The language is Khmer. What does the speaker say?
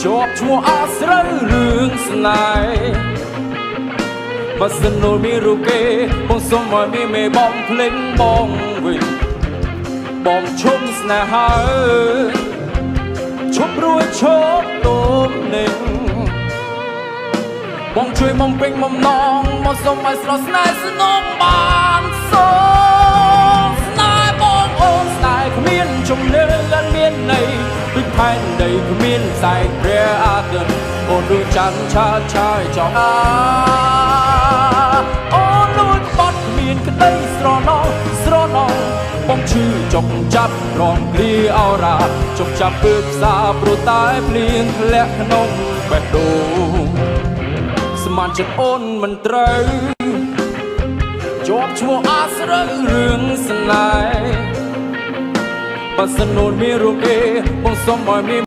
ជាប់ឈ្មោះអាស្រូវរឿងស្នេហ៍បើសិននោះមានរូបគេបងសុំឲ្យមានមេបងភ្លេងបងវិញបងឈុំស្នេហាឈប់រួចឈប់ទុំនឹងបងជួយមកពេញមកនងមកសុំឲ្យស្រស់ស្នេហ៍ស្នងបានសូមស្នេហ៍បងអូនស្នេហ៍គ្មានជំនឿដែលមានន័យដូចផែនដីគ្មានផ្សែងព្រះអាទិត្យអូនដូចច័ន្ទឆើតឆាយចំអូនដូចបាត់គ្មានក្តីស្រណោបងឈឺចុកចាប់រងគ្រាអរ៉ាចុកចាប់ពើផ្សារព្រោះតែភ្លៀងធ្លាក់ក្នុងបេះដូងស្មានចិត្តអូនមិនត្រូវជាប់ឈ្មោះអាស្រូវរឿងស្នេហ៍បើសិនអូនមានរូបគេបងសុំឲ្យមាន